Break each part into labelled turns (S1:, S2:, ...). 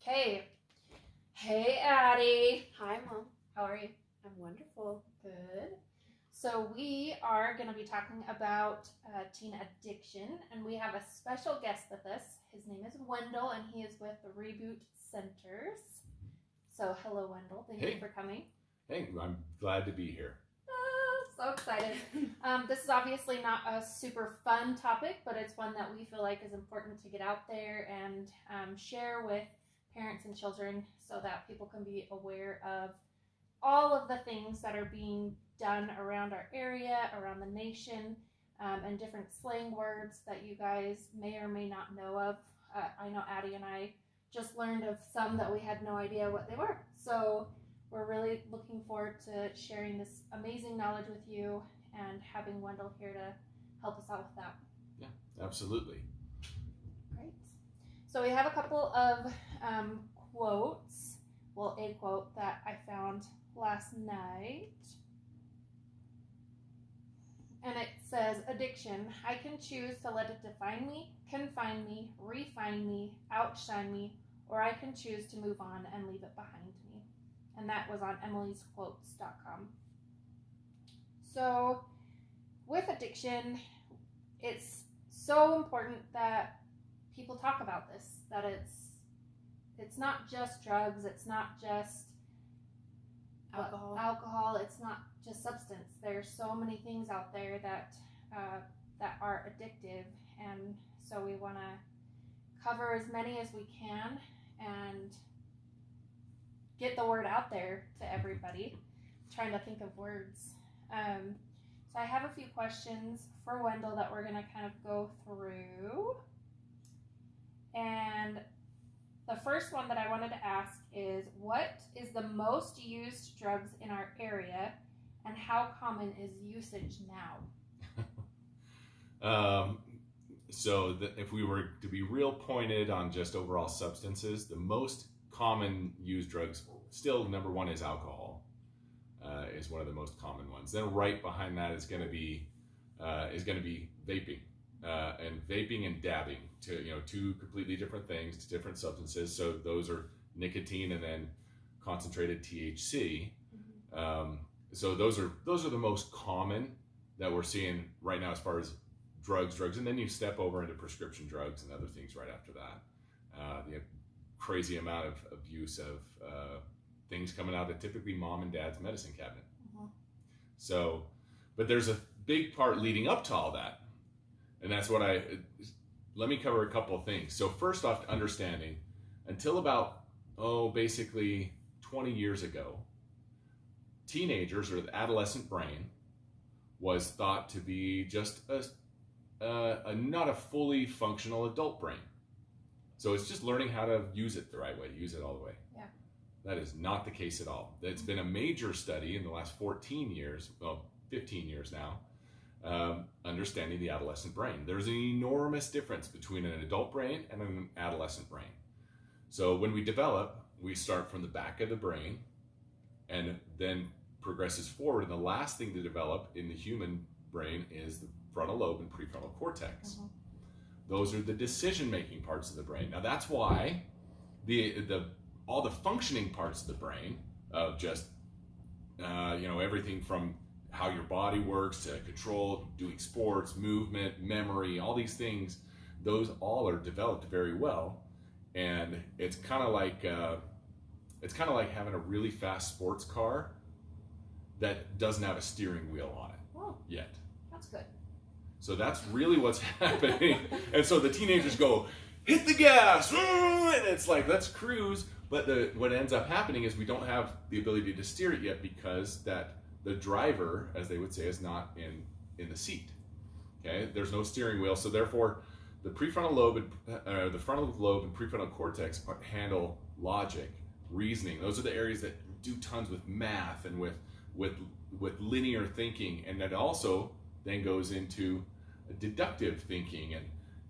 S1: Okay. Hey, Addie.
S2: Hi, Mom.
S1: How are you?
S2: I'm wonderful.
S1: Good. So we are going to be talking about teen addiction, and we have a special guest with us. His name is Wendell, and he is with the Reboot Centers. So hello, Wendell. Thank you for coming.
S3: Hey, I'm glad to be here.
S1: So excited. This is obviously not a super fun topic, but it's one that we feel like is important to get out there and share with parents and children so that people can be aware of all of the things that are being done around our area, around the nation, and different slang words that you guys may or may not know of. I know Addie and I just learned of some that we had no idea what they were. So we're really looking forward to sharing this amazing knowledge with you and having Wendell here to help us out with that.
S3: Yeah, absolutely.
S1: Great. So we have a couple of quotes. Well, a quote that I found last night. And it says, addiction, I can choose to let it define me, confine me, refine me, outshine me, or I can choose to move on and leave it behind me. And that was on emilysquotes.com. So with addiction, it's so important that people talk about this, that it's not just drugs, it's not just alcohol, it's not just substance. There's so many things out there that are addictive, and so we want to cover as many as we can and get the word out there to everybody. I'm trying to think of words. So I have a few questions for Wendell that we're going to kind of go through. And the first one that I wanted to ask is, what is the most used drugs in our area, and how common is usage now?
S3: If we were to be real pointed on just overall substances, the most common used drugs, still number one is alcohol, is one of the most common ones. Then right behind that is going to be vaping, and vaping and dabbing, two completely different things, different substances. So those are nicotine and then concentrated THC.
S1: Mm-hmm.
S3: So those are the most common that we're seeing right now as far as drugs, and then you step over into prescription drugs and other things right after that. The crazy amount of abuse of things coming out of typically mom and dad's medicine cabinet.
S1: Mm-hmm.
S3: So, but there's a big part leading up to all that, and that's what let me cover a couple of things. So first off, understanding, until about basically 20 years ago, teenagers, or the adolescent brain, was thought to be just not a fully functional adult brain. So it's just learning how to use it the right way, use it all the way.
S1: Yeah.
S3: That is not the case at all. It's been a major study in the last 15 years now, understanding the adolescent brain. There's an enormous difference between an adult brain and an adolescent brain. So when we develop, we start from the back of the brain and then progresses forward. And the last thing to develop in the human brain is the frontal lobe and prefrontal cortex.
S1: Mm-hmm.
S3: Those are the decision-making parts of the brain. Now that's why all the functioning parts of the brain, of just everything from how your body works to control, doing sports, movement, memory, all these things, those all are developed very well. And it's kind of like having a really fast sports car that doesn't have a steering wheel on it yet.
S1: That's good.
S3: So that's really what's happening. And so the teenagers go, hit the gas, and it's like, let's cruise. But what ends up happening is we don't have the ability to steer it yet, because that the driver, as they would say, is not in the seat. Okay, there's no steering wheel. So therefore, the prefrontal lobe and the frontal lobe and prefrontal cortex handle logic, reasoning. Those are the areas that do tons with math and with linear thinking, and that also then goes into deductive thinking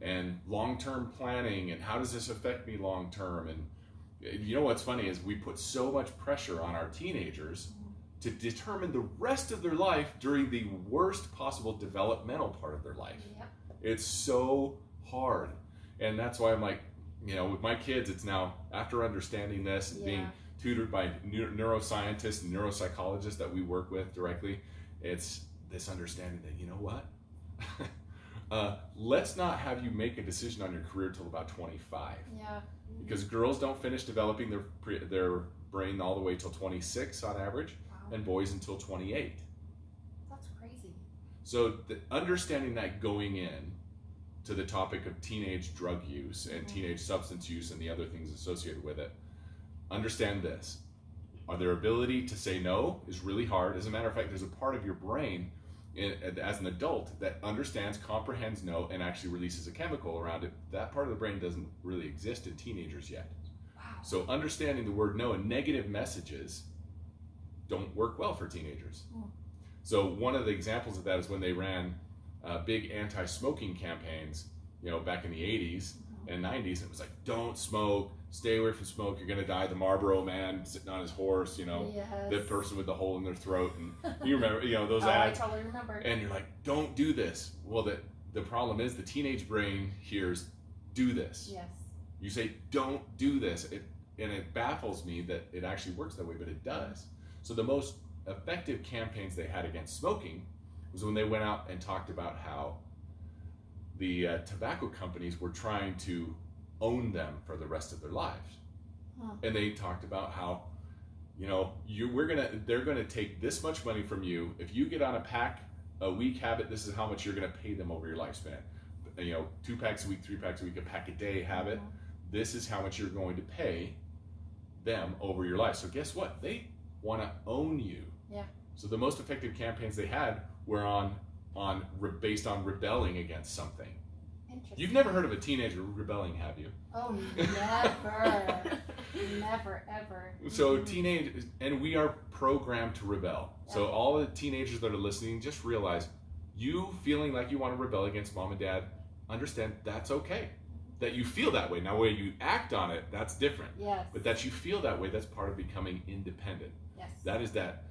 S3: and long-term planning, and how does this affect me long-term. And you know what's funny is we put so much pressure on our teenagers to determine the rest of their life during the worst possible developmental part of their life.
S1: Yep.
S3: It's so hard. And that's why I'm like, with my kids, it's now after understanding this and being tutored by neuroscientists and neuropsychologists that we work with directly, it's this understanding that, you know what? Let's not have you make a decision on your career till about 25.
S1: Yeah.
S3: Because girls don't finish developing their brain all the way till 26 on average, and boys until 28.
S1: That's crazy.
S3: So understanding that going in to the topic of teenage drug use and teenage substance use and the other things associated with it, understand this. Their ability to say no is really hard. As a matter of fact, there's a part of your brain as an adult that understands, comprehends no, and actually releases a chemical around it. That part of the brain doesn't really exist in teenagers yet.
S1: Wow.
S3: So understanding the word no and negative messages don't work well for teenagers. So one of the examples of that is when they ran big anti-smoking campaigns, back in the 80s and 90s. It was like, don't smoke, stay away from smoke, you're gonna die. The Marlboro man sitting on his horse, the person with the hole in their throat, and you remember, those ads.
S1: I totally remember.
S3: And you're like, don't do this. Well, the problem is the teenage brain hears, do this.
S1: Yes.
S3: You say, don't do this. And it baffles me that it actually works that way, but it does. So the most effective campaigns they had against smoking was when they went out and talked about how the tobacco companies were trying to own them for the rest of their lives. And they talked about how, they're gonna take this much money from you. If you get on a week habit, this is how much you're gonna pay them over your lifespan. 2 packs a week, 3 packs a week, a pack a day habit. This is how much you're going to pay them over your life. So guess what? They want to own you.
S1: Yeah.
S3: So the most effective campaigns they had were based on rebelling against something.
S1: Interesting.
S3: You've never heard of a teenager rebelling, have you?
S1: Oh, never. Never, ever.
S3: So and we are programmed to rebel. Yeah. So all the teenagers that are listening, just realize you feeling like you want to rebel against mom and dad, understand that's okay. That you feel that way. Now, where you act on it, that's different.
S1: Yes.
S3: But that you feel that way, that's part of becoming independent.
S1: Yes.
S3: That is that,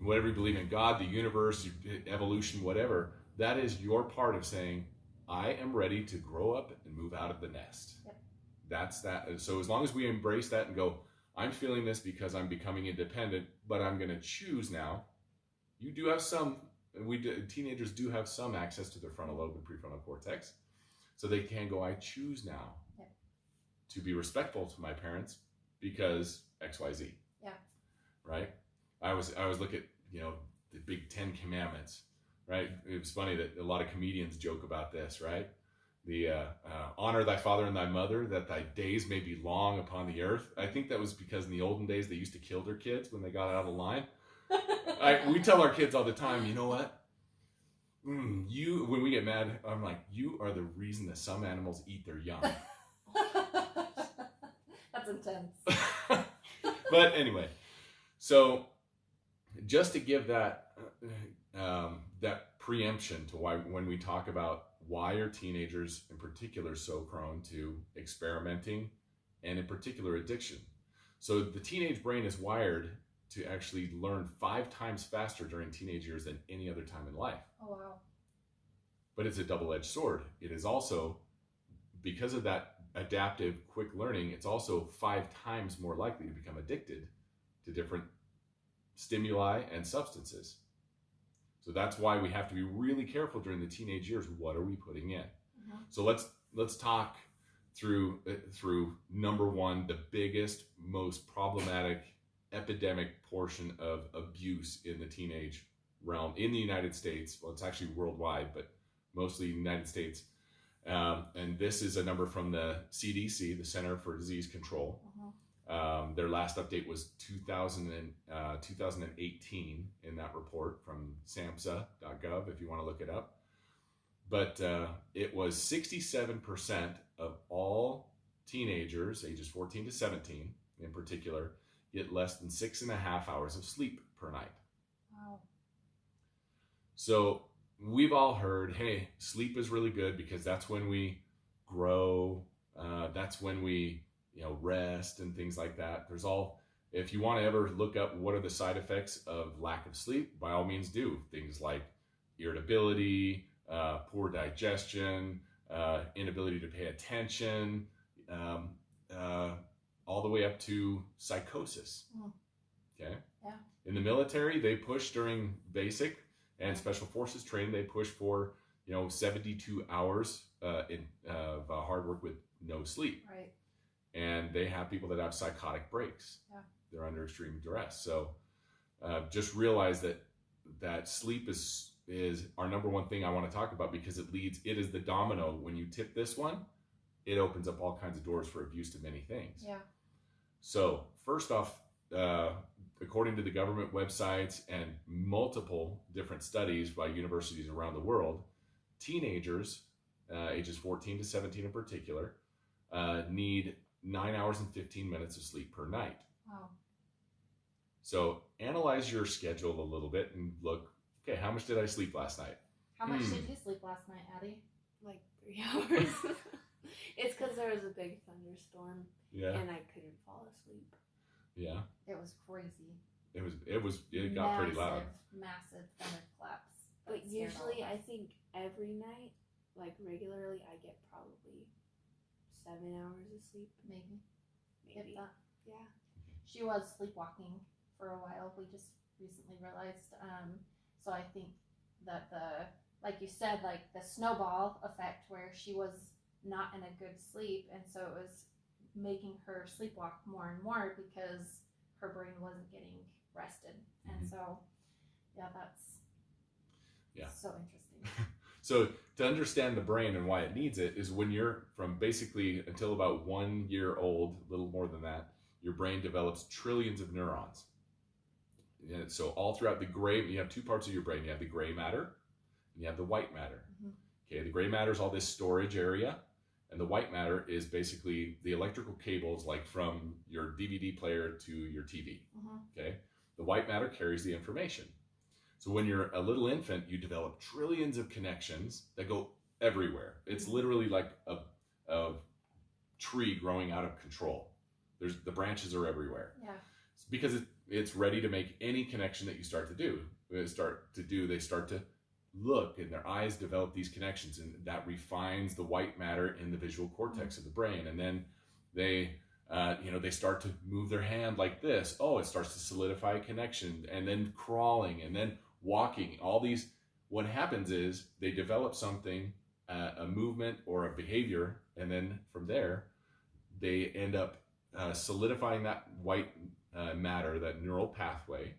S3: whatever you believe in, God, the universe, evolution, whatever, that is your part of saying, I am ready to grow up and move out of the nest.
S1: Yep.
S3: That's that. So as long as we embrace that and go, I'm feeling this because I'm becoming independent, but I'm going to choose now. You do have teenagers do have some access to their frontal lobe and prefrontal cortex. So they can go, I choose now to be respectful to my parents because XYZ.
S1: Yeah.
S3: Right? I was looking at, the big 10 commandments, right? It was funny that a lot of comedians joke about this, right? The honor thy father and thy mother, that thy days may be long upon the earth. I think that was because in the olden days they used to kill their kids when they got out of line. We tell our kids all the time, you know what? When we get mad, I'm like, you are the reason that some animals eat their young.
S1: That's intense.
S3: But anyway, so just to give that preemption to why, when we talk about why are teenagers in particular so prone to experimenting and in particular addiction. So the teenage brain is wired to actually learn 5 times faster during teenage years than any other time in life.
S1: Oh, wow.
S3: But it's a double-edged sword. It is also, because of that adaptive, quick learning, it's also 5 times more likely to become addicted to different stimuli and substances. So that's why we have to be really careful during the teenage years. What are we putting in? So let's talk through number one, the biggest, most problematic, epidemic portion of abuse in the teenage realm in the United States. Well, it's actually worldwide, but mostly United States. And this is a number from the CDC, the Center for Disease Control. Their last update was 2018 in that report from samhsa.gov, if you want to look it up. But it was 67% of all teenagers, ages 14 to 17 in particular, get less than 6.5 hours of sleep per night.
S1: Wow.
S3: So we've all heard, hey, sleep is really good because that's when we grow. That's when we, rest and things like that. If you want to ever look up what are the side effects of lack of sleep, by all means do. Things like irritability, poor digestion, inability to pay attention, all the way up to psychosis. Okay.
S1: Yeah.
S3: In the military, they push during basic and special forces training. They push for 72 hours of hard work with no sleep.
S1: Right.
S3: And they have people that have psychotic breaks.
S1: Yeah.
S3: They're under extreme duress. So just realize that sleep is our number one thing I want to talk about, because it is the domino. When you tip this one, it opens up all kinds of doors for abuse to many things.
S1: Yeah.
S3: So first off, according to the government websites and multiple different studies by universities around the world, teenagers, ages 14 to 17 in particular, need 9 hours and 15 minutes of sleep per night.
S1: Wow.
S3: So analyze your schedule a little bit and look, okay, how much did I sleep last night?
S1: How much did you sleep last night, Addie?
S2: Like 3 hours. It's because there was a big thunderstorm, and I couldn't fall asleep.
S3: Yeah.
S1: It was crazy.
S3: It got pretty loud.
S1: Massive thunderclaps.
S2: But usually, I think every night, like regularly, I get probably 7 hours of sleep.
S1: Maybe.
S2: Maybe.
S1: If that.
S2: Yeah.
S1: She was sleepwalking for a while. We just recently realized. So I think that like you said, like the snowball effect, where she was not in a good sleep, and so it was making her sleepwalk more and more because her brain wasn't getting rested. And so, that's so interesting.
S3: So to understand the brain and why it needs it is when you're from basically until about 1 year old, a little more than that, your brain develops trillions of neurons. And so all throughout the gray, you have two parts of your brain. You have the gray matter and you have the white matter. Okay, the gray matter is all this storage area, and the white matter is basically the electrical cables, like from your DVD player to your TV. Okay, the white matter carries the information. So when you're a little infant, you develop trillions of connections that go everywhere. It's literally like a tree growing out of control. The branches are everywhere.
S1: Yeah.
S3: Because it's ready to make any connection that you start to do. They start to look, and their eyes develop these connections, and that refines the white matter in the visual cortex of the brain. And then they start to move their hand like this. Oh, it starts to solidify a connection, and then crawling, and then walking. All these, what happens is they develop something, a movement or a behavior, and then from there, they end up solidifying that white matter, that neural pathway.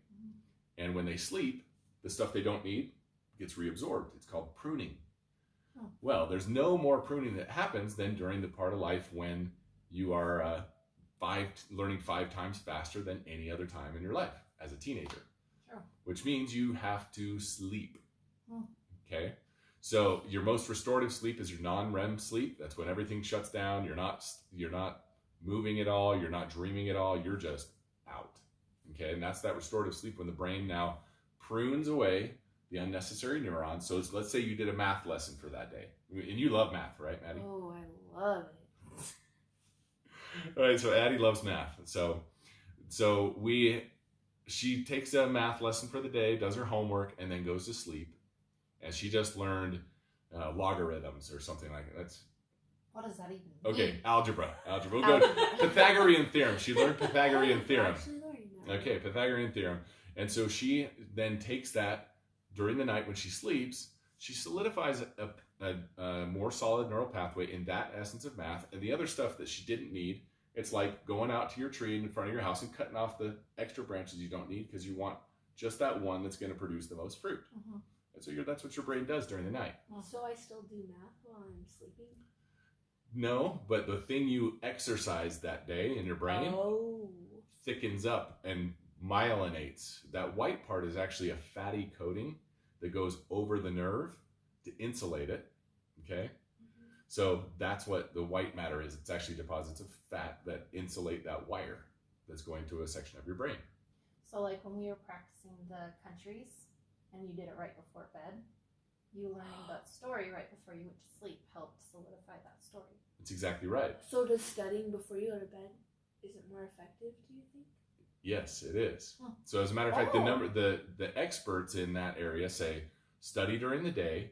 S3: And when they sleep, the stuff they don't need gets reabsorbed. It's called pruning. Well, there's no more pruning that happens than during the part of life when you are learning 5 times faster than any other time in your life as a teenager.
S1: Sure.
S3: Which means you have to sleep. Okay? So your most restorative sleep is your non-REM sleep. That's when everything shuts down. You're not moving at all. You're not dreaming at all. You're just out. Okay? And that's that restorative sleep when the brain now prunes away the unnecessary neurons. So let's say you did a math lesson for that day. And you love math, right, Maddie?
S2: Oh, I love it.
S3: All right, so Addie loves math. So she takes a math lesson for the day, does her homework, and then goes to sleep. And she just learned logarithms or something like that.
S1: What does that even mean?
S3: Okay, algebra. We'll go to Pythagorean theorem. She learned Pythagorean theorem.
S2: Actually learning that.
S3: Okay, Pythagorean theorem. And so she then takes that during the night when she sleeps. She solidifies a more solid neural pathway in that essence of math. And the other stuff that she didn't need, it's like going out to your tree in front of your house and cutting off the extra branches you don't need because you want just that one that's going to produce the most fruit. And so that's what your brain does during the night.
S2: So I still do math while I'm sleeping?
S3: No, but the thing you exercise that day in your brain thickens up and myelinates. That white part is actually a fatty coating that goes over the nerve to insulate it. Okay? So that's what the white matter is. It's actually deposits of fat that insulate that wire that's going to a section of your brain.
S1: So like when we were practicing the countries and you did it right before bed, you learning that story right before you went to sleep helped solidify that story.
S3: That's exactly right.
S2: So does studying before you go to bed, is it more effective, do you think?
S3: Yes, it is. So as a matter of fact, the experts in that area say, study during the day,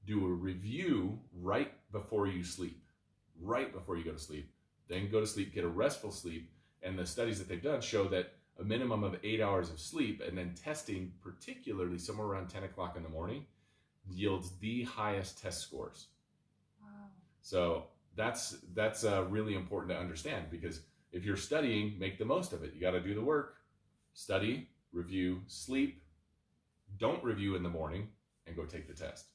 S3: do a review right before you sleep, right before you go to sleep. then go to sleep, get a restful sleep. And the studies that they've done show that a minimum of 8 hours of sleep, and then testing, particularly somewhere around 10 o'clock in the morning, yields the highest test scores.
S1: Wow.
S3: So that's really important to understand, because if you're studying, make the most of it. You got to do the work, study, review, sleep. Don't review in the morning and go take the test.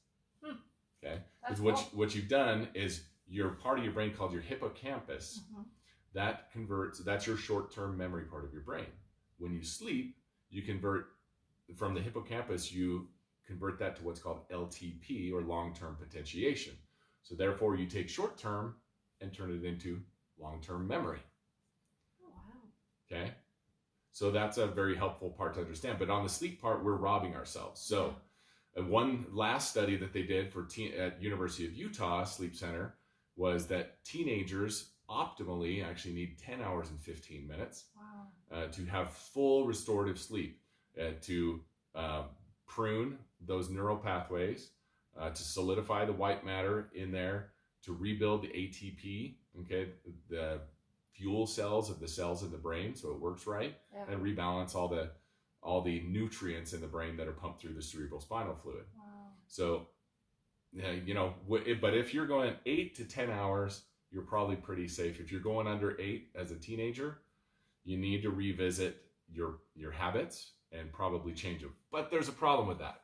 S3: Okay, because what you've done is your part of your brain called your hippocampus. That converts. That's your short-term memory part of your brain. When you sleep, you convert from the hippocampus. You convert that to what's called LTP, or long-term potentiation. So therefore, you take short-term and turn it into long-term memory.
S2: Oh, wow.
S3: Okay, so that's a very helpful part to understand. But on the sleep part, we're robbing ourselves. So one last study that they did for at University of Utah Sleep Center was that teenagers optimally actually need 10 hours and 15 minutes to have full restorative sleep, to prune those neural pathways, to solidify the white matter in there, to rebuild the ATP, okay, the fuel cells of the cells in the brain so it works right, and rebalance all the nutrients in the brain that are pumped through the cerebral spinal fluid. So, you know, but if you're going 8 to 10 hours, you're probably pretty safe. If you're going under 8 as a teenager, you need to revisit your habits and probably change them. But there's a problem with that.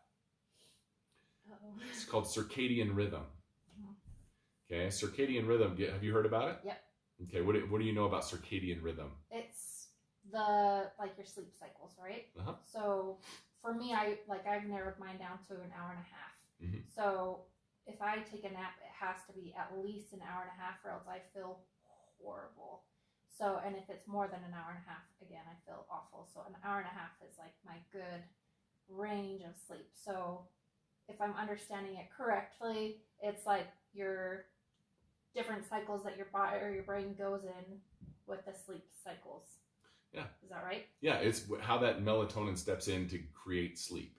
S3: It's called circadian rhythm. Okay, circadian rhythm. Have you heard about it?
S1: Yep.
S3: Okay, what do you know about circadian rhythm?
S1: It's like your sleep cycles, right? So for me, I've narrowed mine down to an hour and a half. So if I take a nap, it has to be at least an hour and a half, or else I feel horrible. So, and if it's more than an hour and a half, again, I feel awful. So an hour and a half is like my good range of sleep. So if I'm understanding it correctly, it's like your different cycles that your body or your brain goes in with the sleep cycles.
S3: Yeah.
S1: Is that right?
S3: Yeah, it's how that melatonin steps in to create sleep.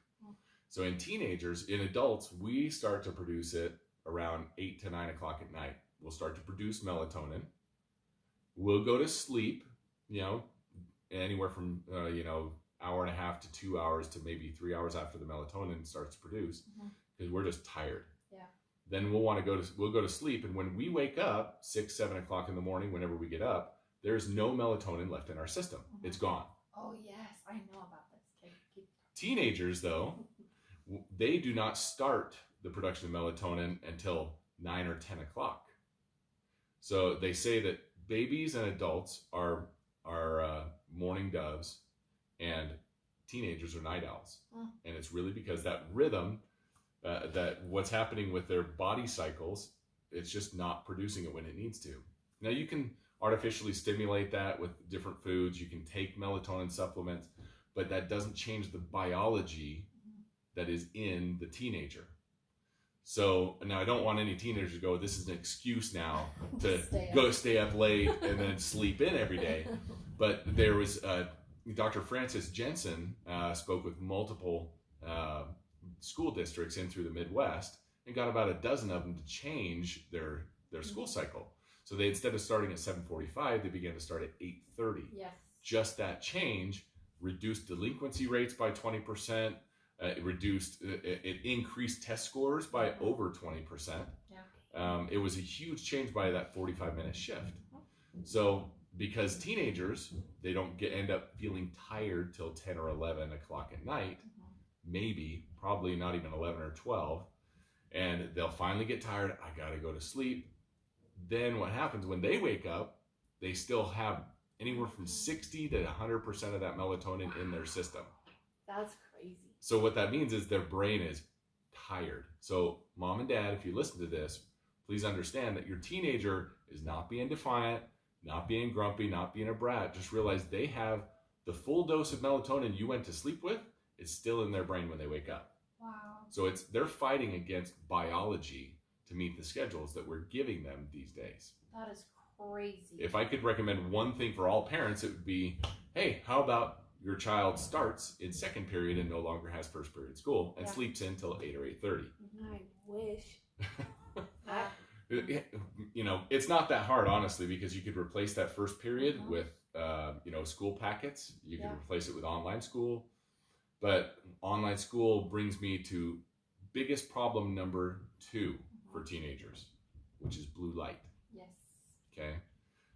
S3: So in teenagers, in adults, we start to produce it around 8 to 9 o'clock at night. We'll start to produce melatonin. We'll go to sleep, you know, anywhere from, hour and a half to 2 hours to maybe 3 hours after the melatonin starts to produce, because we're just tired.
S1: Yeah.
S3: Then we'll go to sleep. And when we wake up, 6, 7 o'clock in the morning, whenever we get up, there's no melatonin left in our system. It's gone.
S1: Oh, yes. I know about this. Okay.
S3: Teenagers, though, they do not start the production of melatonin until 9 or 10 o'clock. So they say that babies and adults are morning doves, and teenagers are night owls. And it's really because that rhythm, that what's happening with their body cycles, it's just not producing it when it needs to. Now you can artificially stimulate that with different foods. You can take melatonin supplements, but that doesn't change the biology that is in the teenager. So now I don't want any teenagers to go, this is an excuse now to stay up late and then sleep in every day. But there was Dr. Frances Jensen spoke with multiple school districts in through the Midwest and got about a dozen of them to change their school cycle. So they, instead of starting at 7:45, they began to start at 8:30.
S1: Yes.
S3: Just that change reduced delinquency rates by 20%. It increased test scores by over 20%. Yeah. It was a huge change by that 45-minute shift. So because teenagers, they don't end up feeling tired till 10 or 11 o'clock at night, probably not even 11 or 12, and they'll finally get tired. I gotta go to sleep. Then what happens when they wake up, they still have anywhere from 60 to 100% of that melatonin in their system.
S2: That's crazy.
S3: So what that means is their brain is tired. So mom and dad, if you listen to this, please understand that your teenager is not being defiant, not being grumpy, not being a brat. Just realize they have the full dose of melatonin you went to sleep with is still in their brain when they wake up.
S1: Wow.
S3: So they're fighting against biology to meet the schedules that we're giving them these days.
S1: That is crazy.
S3: If I could recommend one thing for all parents, it would be, hey, how about your child starts in second period and no longer has first period school and sleeps in till 8 or 8:30.
S2: I wish.
S3: It's not that hard, honestly, because you could replace that first period
S1: Mhm.
S3: with, school packets. You could
S1: Yeah.
S3: replace it with online school. But online school brings me to biggest problem number 2 for teenagers, which is blue light.
S1: Yes.
S3: Okay.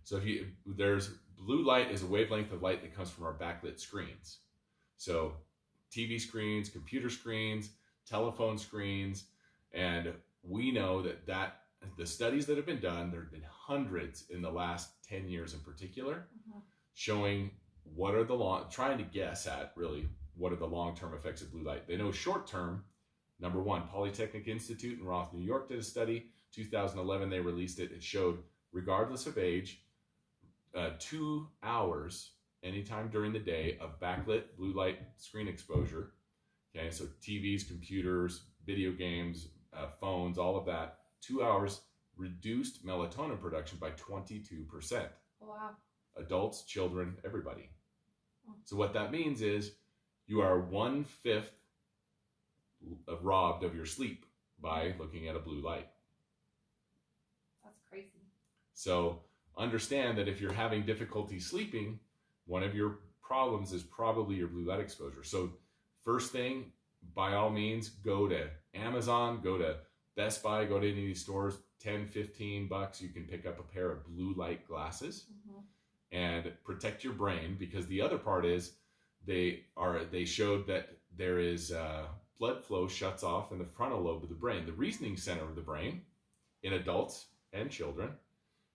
S3: So there's blue light is a wavelength of light that comes from our backlit screens. So TV screens, computer screens, telephone screens, and we know that the studies that have been done, there have been hundreds in the last 10 years in particular, showing trying to guess at really what are the long-term effects of blue light. They know short-term, number one, Polytechnic Institute in Roth, New York did a study. 2011, they released it. It showed, regardless of age, 2 hours anytime during the day of backlit blue light screen exposure. Okay, so TVs, computers, video games, phones, all of that. 2 hours reduced melatonin production by 22%.
S1: Wow.
S3: Adults, children, everybody. So what that means is you are 1/5 robbed of your sleep by looking at a blue light.
S1: That's crazy.
S3: So understand that if you're having difficulty sleeping, one of your problems is probably your blue light exposure. So first thing, by all means, go to Amazon, go to Best Buy, go to any of these stores, $10-15, you can pick up a pair of blue light glasses and protect your brain, because the other part is they showed that there is blood flow shuts off in the frontal lobe of the brain, the reasoning center of the brain in adults and children.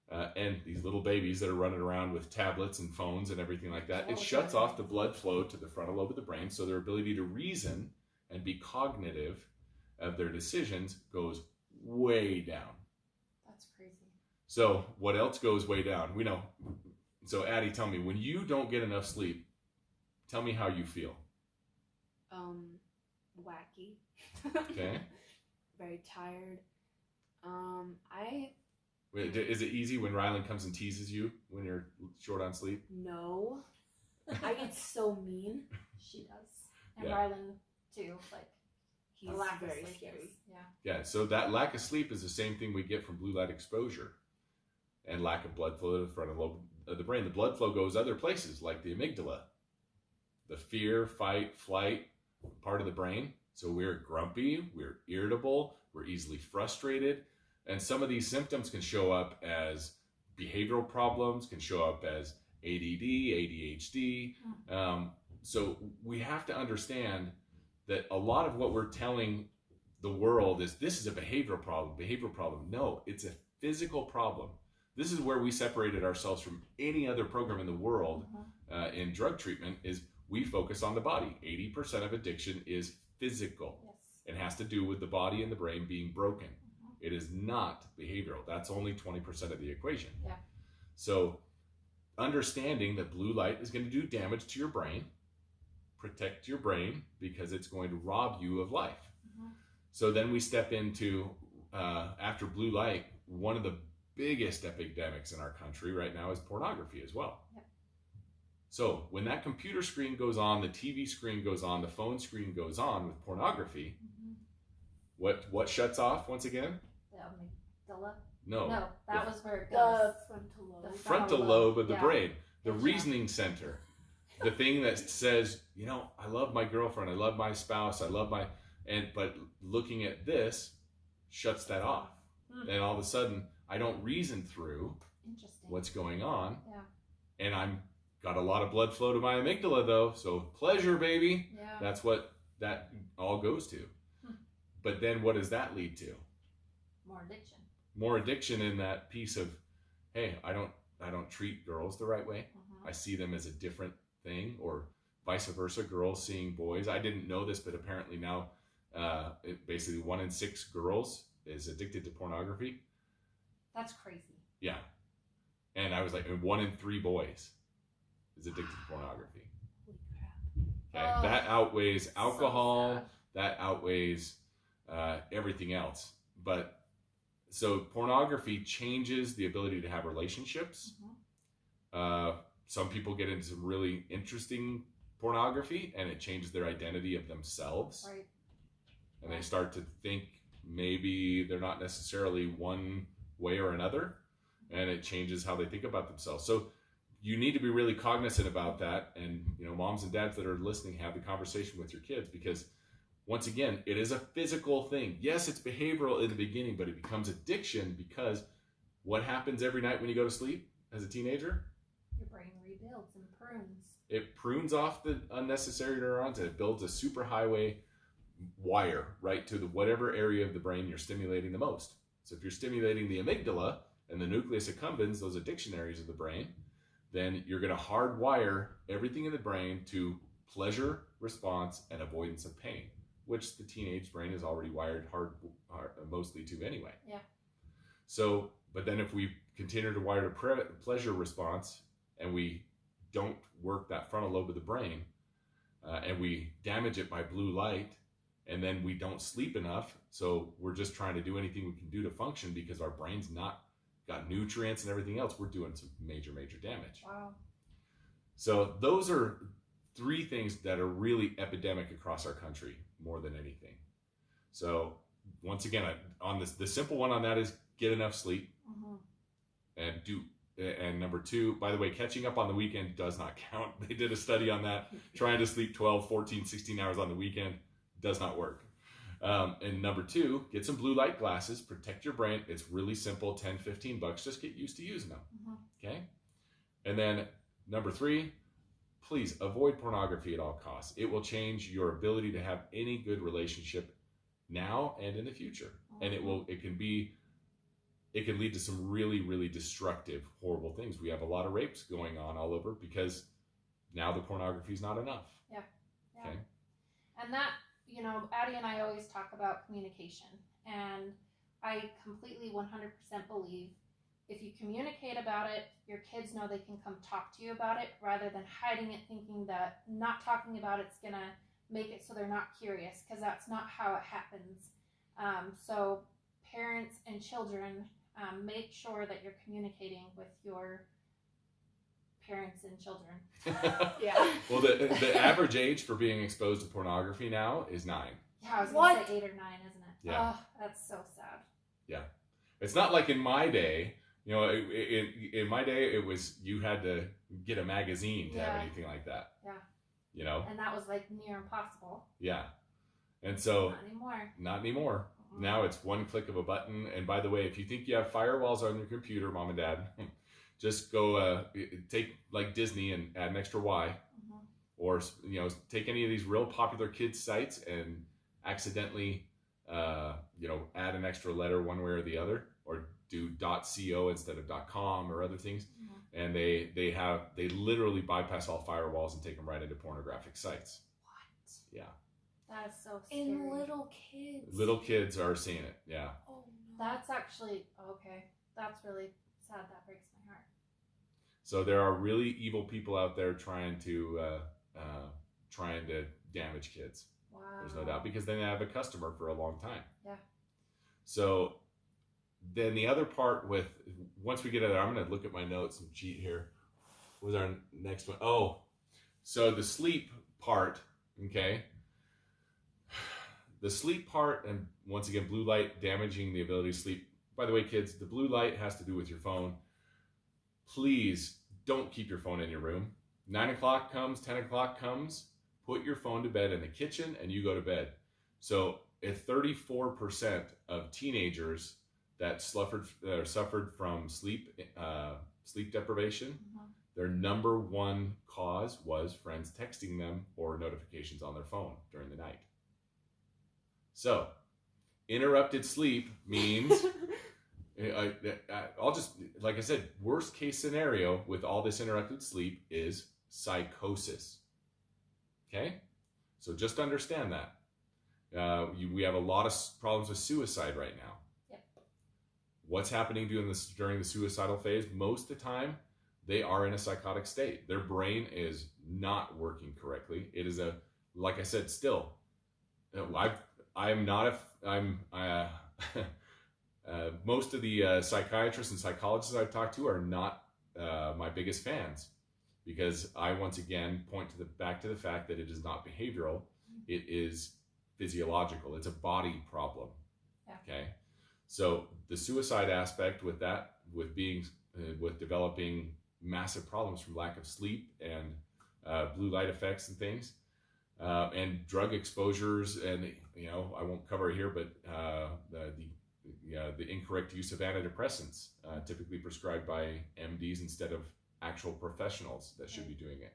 S3: And these little babies that are running around with tablets and phones and everything like that, it shuts off the blood flow to the frontal lobe of the brain, so their ability to reason and be cognitive of their decisions goes way down.
S1: That's crazy.
S3: So what else goes way down? We know. So Addie, tell me, when you don't get enough sleep, tell me how you feel.
S2: Wacky.
S3: Okay.
S2: Very tired.
S3: Is it easy when Rylan comes and teases you when you're short on sleep?
S2: No. I get so mean.
S1: She does. And
S3: Yeah.
S1: Rylan too. Like,
S2: He's
S1: the lack of
S2: very
S1: sleep
S2: scary.
S1: is- yeah.
S3: Yeah, so that lack of sleep is the same thing we get from blue light exposure and lack of blood flow to the frontal lobe of the brain. The blood flow goes other places, like the amygdala, the fear, fight, flight part of the brain. So we're grumpy, we're irritable, we're easily frustrated. And some of these symptoms can show up as behavioral problems, can show up as ADD, ADHD. So we have to understand that a lot of what we're telling the world is this is a behavioral problem. No, it's a physical problem. This is where we separated ourselves from any other program in the world in drug treatment, is we focus on the body. 80% of addiction is physical.
S1: Yes.
S3: It has to do with the body and the brain being broken. It is not behavioral. That's only 20% of the equation.
S1: Yeah.
S3: So understanding that blue light is going to do damage to your brain, protect your brain, because it's going to rob you of life. So then we step into, after blue light, one of the biggest epidemics in our country right now is pornography as well.
S1: Yep.
S3: So when that computer screen goes on, the TV screen goes on, the phone screen goes on with pornography, what shuts off once again?
S1: The amygdala?
S3: No.
S1: No, that was where it
S2: The
S1: goes.
S2: frontal lobe.
S1: The
S3: Frontal lobe of the
S1: yeah.
S3: brain, the
S1: Gotcha.
S3: reasoning center, the thing that says, I love my girlfriend, I love my spouse, but looking at this shuts that off. And all of a sudden, I don't reason through
S1: Interesting.
S3: what's going on.
S1: Yeah.
S3: And I'm got a lot of blood flow to my amygdala though, so pleasure, baby.
S1: Yeah.
S3: That's what that all goes to. But then what does that lead to?
S1: More addiction.
S3: More addiction in that piece of, hey, I don't treat girls the right way. I see them as a different thing, or vice versa, girls seeing boys. I didn't know this, but apparently now basically 1 in 6 girls is addicted to pornography.
S1: That's crazy.
S3: Yeah. And I was like, 1 in 3 boys is addicted to pornography.
S2: Holy crap.
S3: Okay.
S1: Oh,
S3: That outweighs alcohol,
S1: so sad.
S3: that outweighs everything else. But so pornography changes the ability to have relationships. Some people get into some really interesting pornography, and it changes their identity of themselves.
S1: Right.
S3: And they start to think maybe they're not necessarily one way or another, and it changes how they think about themselves. So you need to be really cognizant about that. And, you know, moms and dads that are listening, have the conversation with your kids, because once again, it is a physical thing. Yes, it's behavioral in the beginning, but it becomes addiction because what happens every night when you go to sleep as a teenager?
S1: Your brain rebuilds and prunes.
S3: It prunes off the unnecessary neurons, and it builds a superhighway wire right to the whatever area of the brain you're stimulating the most. So if you're stimulating the amygdala and the nucleus accumbens, those addiction areas of the brain, then you're going to hardwire everything in the brain to pleasure, response, and avoidance of pain, which the teenage brain is already wired hard mostly to anyway.
S1: Yeah.
S3: So, but then if we continue to wire to pleasure response, and we don't work that frontal lobe of the brain, and we damage it by blue light, and then we don't sleep enough, so we're just trying to do anything we can do to function because our brain's not got nutrients and everything else, we're doing some major damage.
S1: Wow.
S3: So those are 3 things that are really epidemic across our country more than anything. So once again, on this, the simple one on that is get enough sleep. And number 2, by the way, catching up on the weekend does not count. They did a study on that. Trying to sleep 12, 14, 16 hours on the weekend does not work. And number 2, get some blue light glasses, protect your brain. It's really simple, $10, $15, just get used to using them. Okay. And then number 3, please avoid pornography at all costs. It will change your ability to have any good relationship now and in the future. And it can lead to some really destructive, horrible things. We have a lot of rapes going on all over because now the pornography is not enough.
S1: Yeah.
S3: Okay.
S1: And that, you know, Addie and I always talk about communication, and I completely 100% believe if you communicate about it, your kids know they can come talk to you about it rather than hiding it, thinking that not talking about it's gonna make it so they're not curious, because that's not how it happens. So parents and children, make sure that you're communicating with your parents and children.
S2: Yeah.
S3: Well, the average age for being exposed to pornography now is 9.
S1: Yeah, I was going to say 8 or 9, isn't it?
S3: Yeah.
S1: Oh, that's so sad.
S3: Yeah. It's not like in my day. You know, in my day, it was you had to get a magazine to have anything like that.
S1: Yeah.
S3: You know?
S1: And that was like near impossible.
S3: Yeah. And so...
S1: Not anymore.
S3: Not anymore. Now it's one click of a button. And by the way, if you think you have firewalls on your computer, mom and dad, just go take like Disney and add an extra Y. Or, you know, take any of these real popular kids sites and accidentally, you know, add an extra letter one way or the other, or do .co instead of .com or other things. And they literally bypass all firewalls and take them right into pornographic sites.
S1: What?
S3: Yeah.
S1: That is so scary.
S2: And little kids.
S3: Little kids are seeing it. Yeah.
S2: Oh, no.
S1: That's actually, okay. That's really sad. That breaks my heart.
S3: So there are really evil people out there trying to damage kids.
S1: Wow.
S3: There's no doubt, because then they have a customer for a long time.
S1: Yeah.
S3: So then the other part with, once we get it, I'm going to look at my notes and cheat here. What was our next one? Oh, so the sleep part, okay? The sleep part, and once again, blue light damaging the ability to sleep. By the way, kids, the blue light has to do with your phone. Please don't keep your phone in your room. 9 o'clock comes, 10 o'clock comes, put your phone to bed in the kitchen and you go to bed. So if 34% of teenagers that suffered from sleep deprivation, their number 1 cause was friends texting them or notifications on their phone during the night. So interrupted sleep means I'll just, like I said, worst case scenario with all this interrupted sleep is psychosis. Okay? So just understand that. We have a lot of problems with suicide right now.
S1: Yep. What's
S3: happening during the suicidal phase? Most of the time, they are in a psychotic state. Their brain is not working correctly. It is like I said, still, most of the psychiatrists and psychologists I've talked to are not my biggest fans, because I once again point back to the fact that it is not behavioral, it is physiological. It's a body problem.
S1: Yeah.
S3: Okay, So the suicide aspect with that, with being, with developing massive problems from lack of sleep and blue light effects and things, and drug exposures, and I won't cover it here, but the incorrect use of antidepressants, typically prescribed by MDs instead of actual professionals that should be doing it.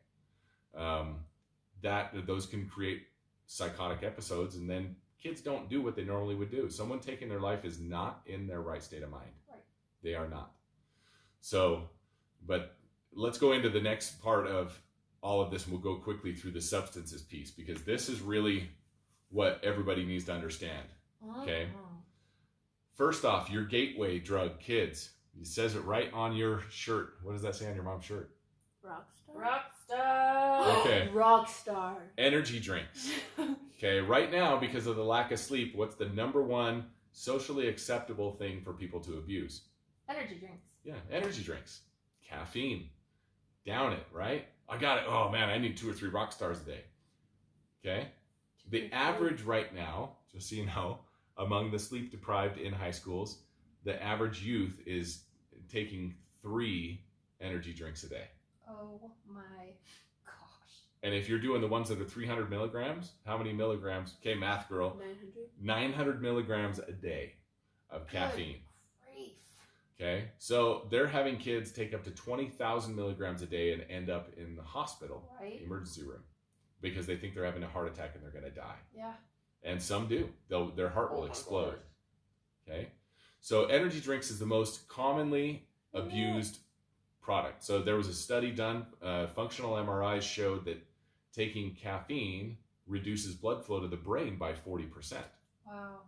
S3: Those can create psychotic episodes, and then kids don't do what they normally would do. Someone taking their life is not in their right state of mind.
S1: Right.
S3: They are not. So, but let's go into the next part of all of this, and we'll go quickly through the substances piece, because this is really what everybody needs to understand. Okay. First off, your gateway drug, kids. It says it right on your shirt. What does that say on your mom's shirt?
S1: Rockstar.
S3: Okay.
S2: Rockstar.
S3: Energy drinks. Okay, right now, because of the lack of sleep, what's the number one socially acceptable thing for people to abuse?
S1: Energy drinks.
S3: Yeah, energy drinks. Caffeine. Down it, right? I got it. Oh man, I need 2 or 3 rock stars a day. Okay? The average right now, just so you know, among the sleep deprived in high schools, the average youth is taking 3 energy drinks a day.
S1: Oh my gosh.
S3: And if you're doing the ones that are 300 milligrams, how many milligrams? Okay, math girl. 900 milligrams a day of caffeine.
S1: Good grief.
S3: Okay, so they're having kids take up to 20,000 milligrams a day and end up in the hospital,
S1: Right.
S3: emergency room, because they think they're having a heart attack and they're going to die.
S1: Yeah.
S3: And some do. Their heart will
S1: my
S3: explode.
S1: gosh.
S3: Okay, so energy drinks is the most commonly abused product. So there was a study done, functional MRIs showed that taking caffeine reduces blood flow to the brain by 40%.
S1: Wow.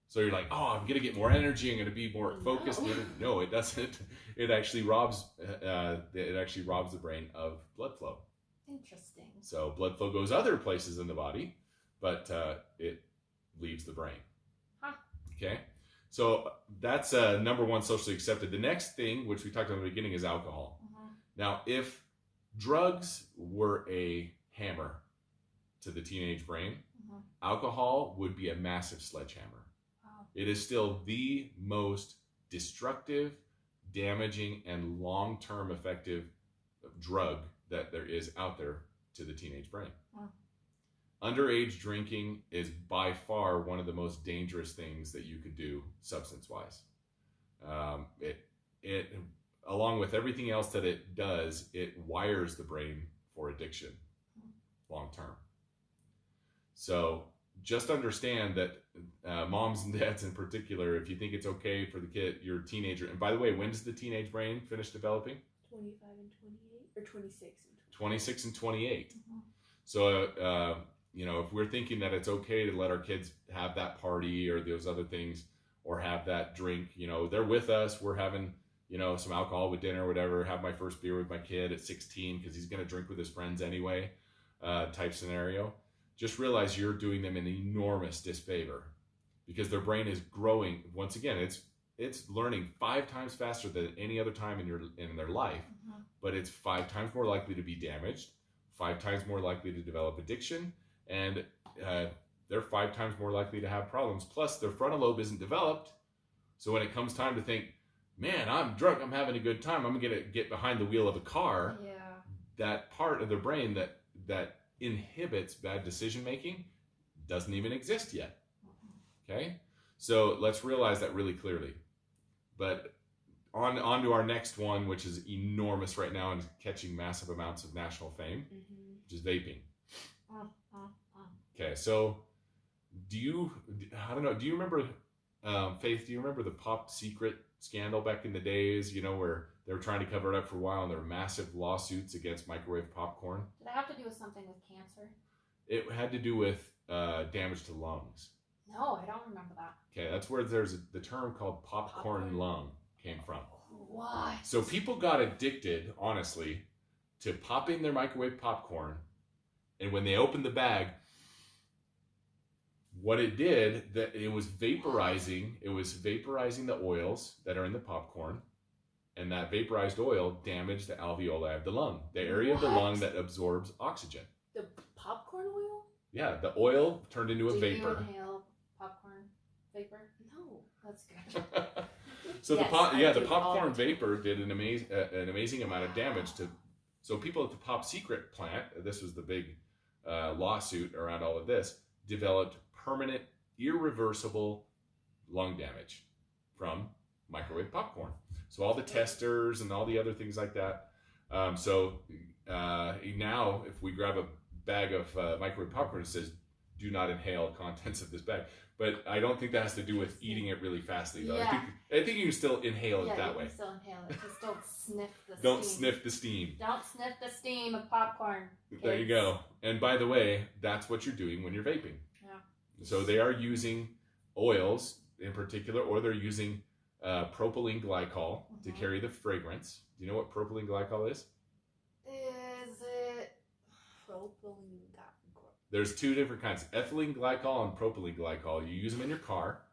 S3: So you're like, oh, I'm going to get more energy, I'm going to be more focused. No, it doesn't. It actually robs the brain of blood flow.
S1: Interesting.
S3: So blood flow goes other places in the body, but it leaves the brain.
S1: Huh.
S3: Okay? So that's number one socially accepted. The next thing, which we talked about in the beginning, is alcohol.
S1: Mm-hmm.
S3: Now, if drugs were a hammer to the teenage brain,
S1: Mm-hmm.
S3: alcohol would be a massive sledgehammer.
S1: Wow.
S3: It is still the most destructive, damaging, and long-term effective drug that there is out there to the teenage brain.
S1: Wow.
S3: Underage drinking is by far one of the most dangerous things that you could do substance-wise. It along with everything else that it does, it wires the brain for addiction long-term. So just understand that moms and dads in particular, if you think it's okay for the kid, your teenager, and by the way, when does the teenage brain finish developing?
S2: 25 and 28, or 26 and
S3: 26 and 28.
S1: Mm-hmm.
S3: So, if we're thinking that it's okay to let our kids have that party or those other things, or have that drink, they're with us, we're having, some alcohol with dinner or whatever, have my first beer with my kid at 16 because he's going to drink with his friends anyway, type scenario. Just realize you're doing them an enormous disfavor, because their brain is growing. Once again, it's learning 5 times faster than any other time in their life,
S1: Mm-hmm.
S3: but it's 5 times more likely to be damaged, 5 times more likely to develop addiction, and they're 5 times more likely to have problems. Plus, their frontal lobe isn't developed, so when it comes time to think, man, I'm drunk, I'm having a good time, I'm gonna get behind the wheel of a car,
S1: Yeah.
S3: that part of their brain that inhibits bad decision making doesn't even exist yet. Okay, so let's realize that really clearly. But on to our next one, which is enormous right now and catching massive amounts of national fame, which is vaping. Okay, so do you remember, Faith, do you remember the Pop Secret scandal back in the days, where they were trying to cover it up for a while, and there were massive lawsuits against microwave popcorn?
S1: Did it have to do with something with cancer?
S3: It had to do with damage to lungs.
S1: No, I don't remember that.
S3: Okay, that's where the term called popcorn lung came from.
S1: What?
S3: So people got addicted, honestly, to popping their microwave popcorn, and when they opened the bag, what it did, that it was vaporizing the oils that are in the popcorn, and that vaporized oil damaged the alveoli of the lung, the area of the lung that absorbs oxygen.
S2: The popcorn oil?
S3: Yeah, the oil turned into a
S1: Do
S3: vapor.
S1: you inhale popcorn vapor?
S2: No.
S1: That's good.
S3: So
S2: Yes,
S3: the
S2: do
S3: popcorn
S2: all the time.
S3: vapor did an amazing amount of damage to. So people at the Pop Secret plant, this was the big lawsuit around all of this, developed permanent, irreversible lung damage from microwave popcorn. So all the testers and all the other things like that. Now, if we grab a bag of microwave popcorn, it says, "Do not inhale contents of this bag." But I don't think that has to do with eating it really fastly, though.
S1: Yeah.
S3: I think you can still inhale it
S1: Yeah,
S3: that
S1: you
S3: way.
S1: can still inhale it. Just don't sniff the
S3: Don't
S1: steam.
S3: sniff the steam.
S1: Don't sniff the steam of popcorn.
S3: There you
S1: kids.
S3: go. And by the way, that's what you're doing when you're vaping.
S1: Yeah.
S3: So they are using oils in particular, or they're using propylene glycol to
S1: Mhm.
S3: carry the fragrance. Do you know what propylene glycol is?
S1: Is it?
S2: Propylene.
S3: There's two different kinds: ethylene glycol and propylene glycol. You use them in your car,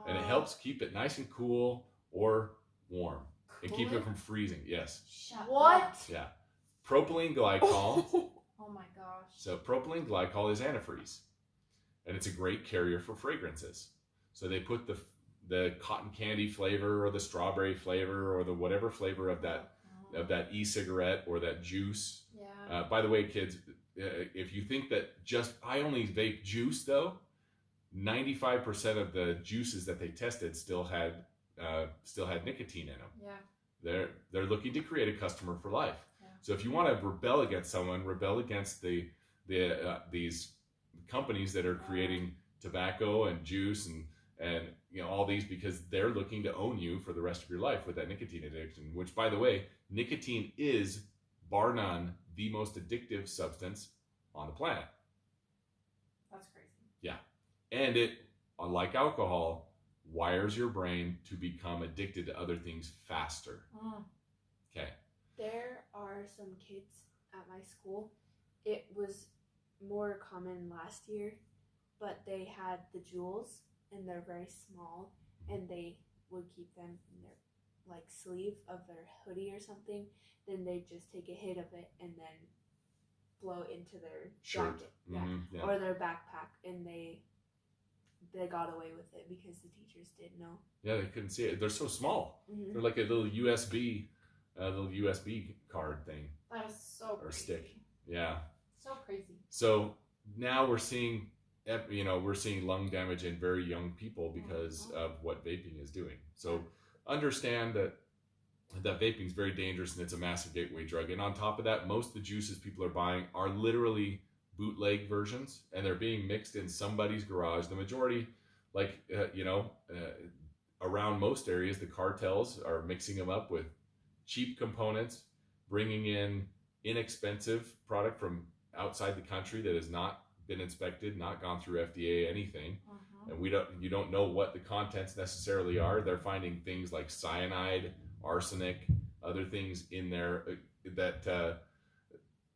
S3: and it helps keep it nice and cool or warm, and keep it from freezing. Yes.
S1: Shut
S2: What?
S1: up.
S3: Yeah. Propylene glycol.
S1: Oh my gosh.
S3: So propylene glycol is antifreeze, and it's a great carrier for fragrances. So they put the cotton candy flavor or the strawberry flavor or the whatever flavor of that e-cigarette or that juice.
S1: Yeah.
S3: By the way, kids, if you think that I only vape juice, though, 95% of the juices that they tested still had nicotine in them.
S1: Yeah.
S3: They're looking to create a customer for life.
S1: Yeah.
S3: So if you want to rebel against someone, rebel against these companies that are creating tobacco and juice and all these, because they're looking to own you for the rest of your life with that nicotine addiction. Which, by the way, nicotine is bar none the most addictive substance on the planet.
S1: That's crazy.
S3: Yeah, and it, unlike alcohol, wires your brain to become addicted to other things faster. Okay.
S2: There are some kids at my school. It was more common last year, but they had the jewels, and they're very small, and they would keep them in their sleeve of their hoodie or something. Then they just take a hit of it and then blow into their
S3: Shirt.
S2: jacket,
S3: Yeah.
S2: or their backpack, and they got away with it because the teachers didn't know.
S3: Yeah, they couldn't see it. They're so small.
S2: Mm-hmm.
S3: They're like a little USB card thing
S1: That is so crazy.
S3: or stick. Yeah.
S1: So crazy.
S3: So now we're seeing lung damage in very young people because of what vaping is doing. So understand that vaping is very dangerous and it's a massive gateway drug. And on top of that, most of the juices people are buying are literally bootleg versions, and they're being mixed in somebody's garage. The majority, around most areas, the cartels are mixing them up with cheap components, bringing in inexpensive product from outside the country that has not been inspected, not gone through FDA, anything. And you don't know what the contents necessarily are. They're finding things like cyanide, arsenic, other things in there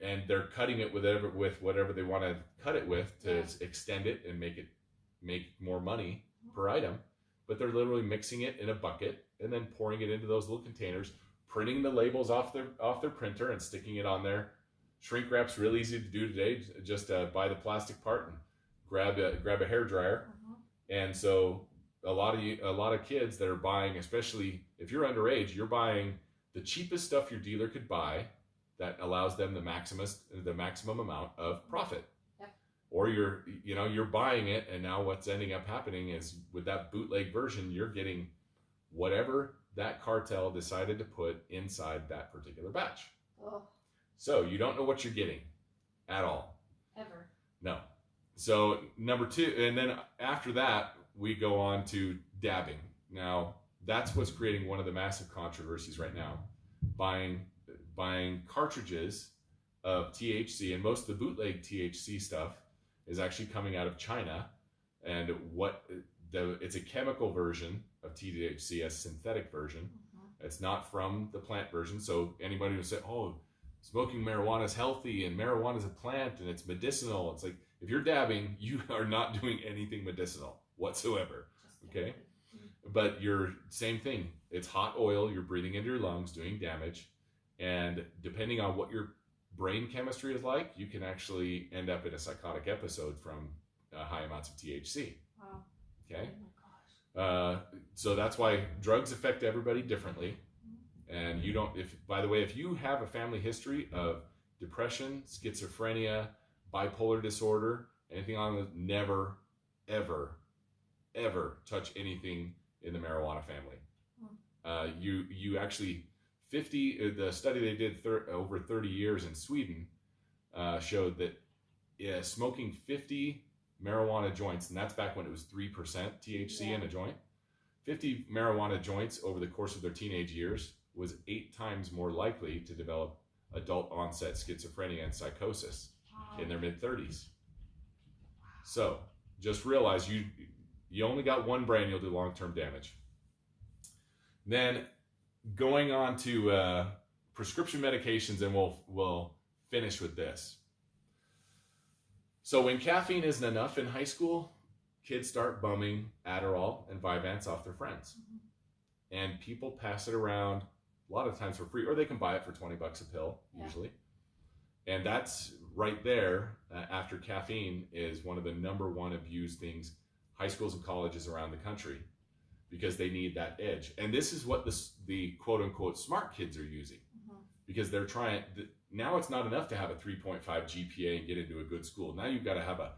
S3: and they're cutting it with whatever they want to cut it with to extend it and make more money per item. But they're literally mixing it in a bucket and then pouring it into those little containers, printing the labels off their printer and sticking it on there. Shrink wrap's real easy to do today. Just buy the plastic part and grab a hair dryer. And so a lot of kids that are buying, especially if you're underage, you're buying the cheapest stuff your dealer could buy that allows them the maximum amount of profit.
S1: Yep.
S3: Or you're buying it, and now what's ending up happening is with that bootleg version, you're getting whatever that cartel decided to put inside that particular batch.
S1: Oh.
S3: So you don't know what you're getting at all.
S1: Ever.
S3: No. So number two, and then after that, we go on to dabbing. Now, that's what's creating one of the massive controversies right now. Buying cartridges of THC, and most of the bootleg THC stuff is actually coming out of China. And it's a chemical version of THC, a synthetic version. It's not from the plant version. So anybody who say, "Oh, smoking marijuana is healthy and marijuana is a plant and it's medicinal," it's like, if you're dabbing, you are not doing anything medicinal whatsoever. Okay? But same thing. It's hot oil you're breathing into your lungs, doing damage. And depending on what your brain chemistry is like, you can actually end up in a psychotic episode from high amounts of THC.
S1: Wow.
S3: Okay?
S1: Oh my gosh.
S3: So that's why drugs affect everybody differently. And you don't, by the way, if you have a family history of depression, schizophrenia, bipolar disorder, anything on the, never, ever, ever touch anything in the marijuana family. You actually, the study they did over 30 years in Sweden showed that smoking 50 marijuana joints, and that's back when it was 3% THC in a joint, 50 marijuana joints over the course of their teenage years was 8 times more likely to develop adult onset schizophrenia and psychosis in their mid 30s. So just realize you only got one brain, you'll do long-term damage. Then going on to prescription medications, and we'll finish with this. So when caffeine isn't enough in high school, kids start bumming Adderall and Vyvanse off their friends. And people pass it around a lot of times for free, or they can buy it for $20 a pill, usually. And that's right there, after caffeine, is one of the number one abused things high schools and colleges around the country, because they need that edge. And this is what the quote unquote smart kids are using, because they're trying, now it's not enough to have a 3.5 GPA and get into a good school. Now you've got to have a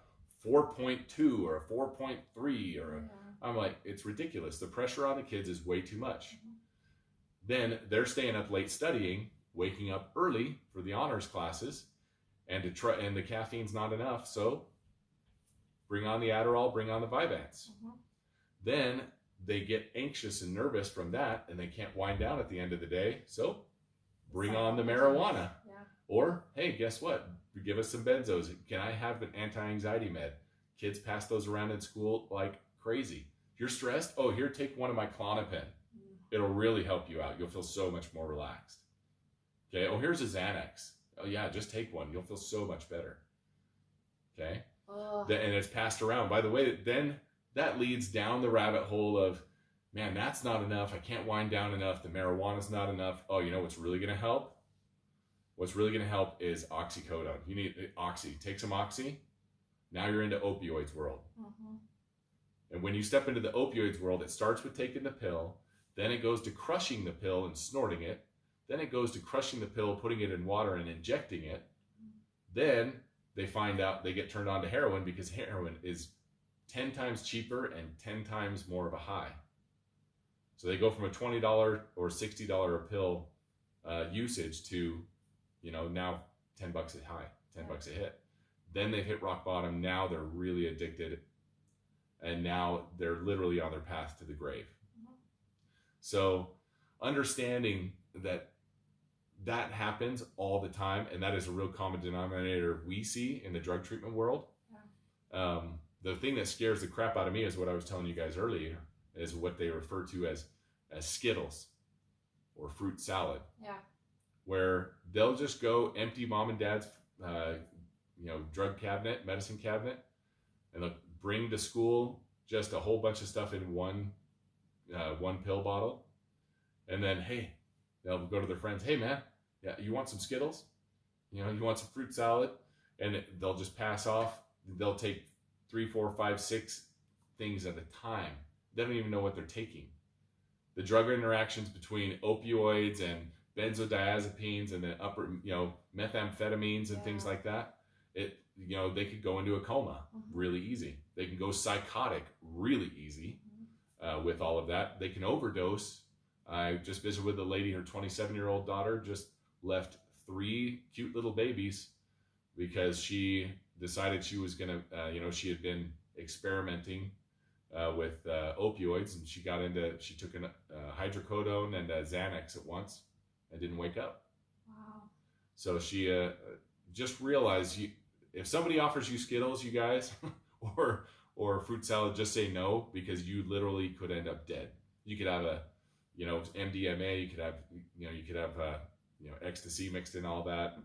S3: 4.2 or a 4.3 or I'm like, it's ridiculous. The pressure on the kids is way too much. Then they're staying up late studying, waking up early for the honors classes, and the caffeine's not enough. So bring on the Adderall, bring on the Vyvanse. Then they get anxious and nervous from that, and they can't wind down at the end of the day. So bring on the marijuana. Or, hey, guess what? Give us some benzos. Can I have an anti-anxiety med? Kids pass those around in school like crazy. If you're stressed, oh, here, take one of my Klonopin. It'll really help you out. You'll feel so much more relaxed. Okay, oh, here's a Xanax. Oh yeah, just take one. You'll feel so much better. Okay, and it's passed around. By the way, then that leads down the rabbit hole of, man, that's not enough. I can't wind down enough. The marijuana's not enough. Oh, you know what's really going to help? What's really going to help is oxycodone. You need oxy. Take some oxy. Now you're into opioids world. And when you step into the opioids world, it starts with taking the pill. Then it goes to crushing the pill and snorting it. Then it goes to crushing the pill, putting it in water and injecting it. Then they find out they get turned on to heroin, because heroin is 10 times cheaper and 10 times more of a high. So they go from a $20 or $60 a pill usage to, now $10 a high, $10 a hit. Then they hit rock bottom. Now they're really addicted. And now they're literally on their path to the grave. So understanding that happens all the time, and that is a real common denominator we see in the drug treatment world. The thing that scares the crap out of me is what I was telling you guys earlier, is what they refer to as Skittles or fruit salad. Where they'll just go empty mom and dad's drug cabinet, medicine cabinet, and they'll bring to school just a whole bunch of stuff in one pill bottle. And then, hey, they'll go to their friends, hey man, yeah, you want some Skittles? You want some fruit salad? And they'll just pass off. They'll take 3, 4, 5, 6 things at a time. They don't even know what they're taking. The drug interactions between opioids and benzodiazepines and the methamphetamines and things like that, they could go into a coma really easy. They can go psychotic really easy with all of that. They can overdose. I just visited with a lady, her 27-year-old daughter just left 3 cute little babies because she decided she was going to, she had been experimenting with opioids, and she took a hydrocodone and a Xanax at once and didn't wake up.
S1: Wow.
S3: So she just realized, if somebody offers you Skittles, you guys, or fruit salad, just say no, because you literally could end up dead. You could have MDMA, you could have ecstasy mixed in all that.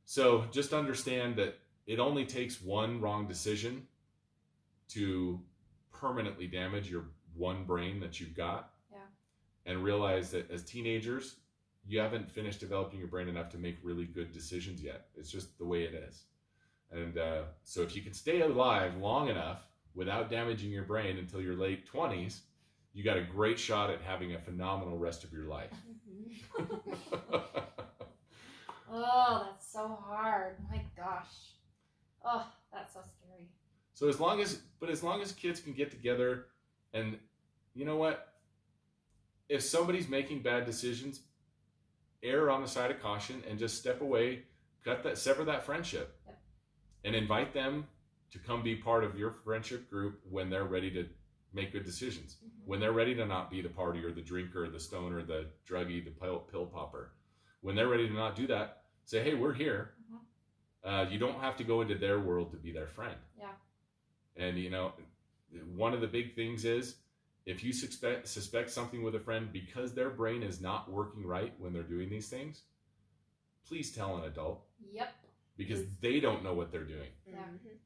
S3: So just understand that it only takes one wrong decision to permanently damage your one brain that you've got. And realize that as teenagers, you haven't finished developing your brain enough to make really good decisions yet. It's just the way it is. And so if you can stay alive long enough without damaging your brain until your late 20s, you got a great shot at having a phenomenal rest of your life.
S1: Oh, that's so hard. My gosh. Oh, that's so scary.
S3: So as long as kids can get together, and you know what? If somebody's making bad decisions, err on the side of caution and just step away, sever that friendship.
S1: Yep.
S3: And invite them to come be part of your friendship group when they're ready to make good decisions.
S1: Mm-hmm.
S3: When they're ready to not be the party or the drinker or the stoner, the druggie, the pill popper. When they're ready to not do that, say, hey, we're here.
S1: Mm-hmm.
S3: You don't have to go into their world to be their friend.
S1: Yeah.
S3: And one of the big things is, if you suspect something with a friend because their brain is not working right when they're doing these things, please tell an adult.
S1: Yep.
S3: Because they don't know what they're doing.
S1: Yeah.
S2: Mm-hmm.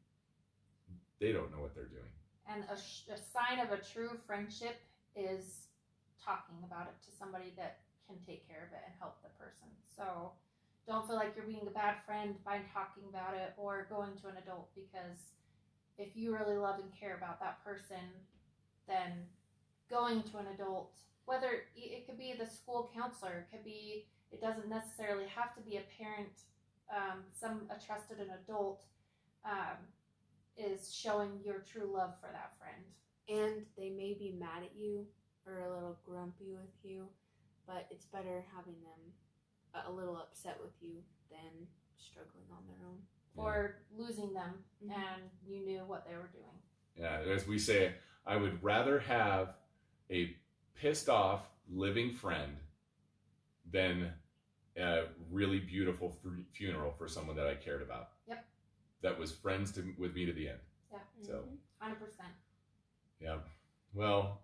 S3: They don't know what they're doing.
S1: And a sign of a true friendship is talking about it to somebody that can take care of it and help the person. So don't feel like you're being a bad friend by talking about it or going to an adult, because if you really love and care about that person, then going to an adult, whether it could be the school counselor, it doesn't necessarily have to be a parent, a trusted an adult, is showing your true love for that friend.
S2: And they may be mad at you or a little grumpy with you, but it's better having them a little upset with you than struggling on their own.
S1: Or losing them,
S2: Mhm.
S1: and you knew what they were doing.
S3: Yeah, as we say, I would rather have a pissed off living friend than a really beautiful funeral for someone that I cared about.
S1: Yep.
S3: That was friends with me to the end.
S1: Yeah.
S3: So
S1: 100%.
S3: yeah. Well,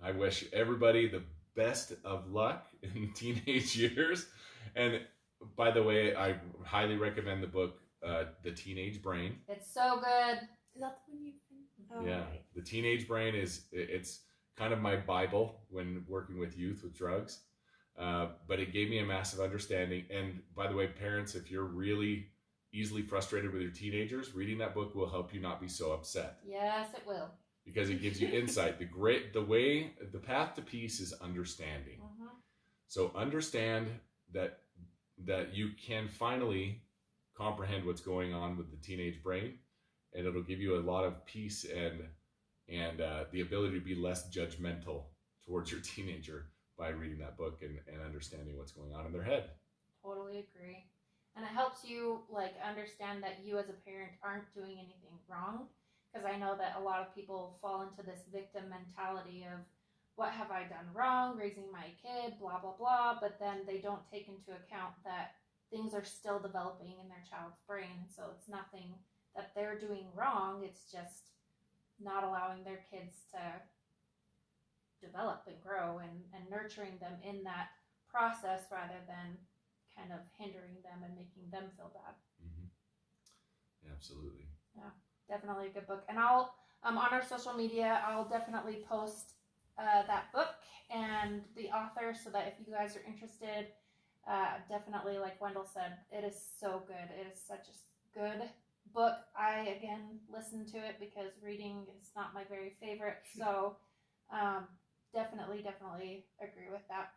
S3: I wish everybody the best of luck in teenage years. And by the way, I highly recommend the book, The Teenage Brain.
S1: It's so good.
S2: Is that the one you've been? Oh,
S3: Yeah.
S2: right.
S3: The Teenage Brain it's kind of my Bible when working with youth with drugs. But it gave me a massive understanding. And by the way, parents, if you're really easily frustrated with your teenagers, reading that book will help you not be so upset,
S1: Yes, it will.
S3: because it gives you insight. The path to peace is understanding.
S1: Mm-hmm.
S3: So understand that you can finally comprehend what's going on with the teenage brain, and it'll give you a lot of peace and the ability to be less judgmental towards your teenager by reading that book and understanding what's going on in their head.
S1: Totally agree. And it helps you understand that you as a parent aren't doing anything wrong, because I know that a lot of people fall into this victim mentality of, what have I done wrong raising my kid, blah blah blah, but then they don't take into account that things are still developing in their child's brain. So it's nothing that they're doing wrong, it's just not allowing their kids to develop and grow, and nurturing them in that process rather than kind of hindering them and making them feel bad.
S3: Mm-hmm. Absolutely.
S1: Yeah, definitely a good book. And I'll on our social media, I'll definitely post that book and the author, so that if you guys are interested, definitely, like Wendell said, it is so good. It is such a good book. I again listened to it because reading is not my very favorite, so definitely agree with that.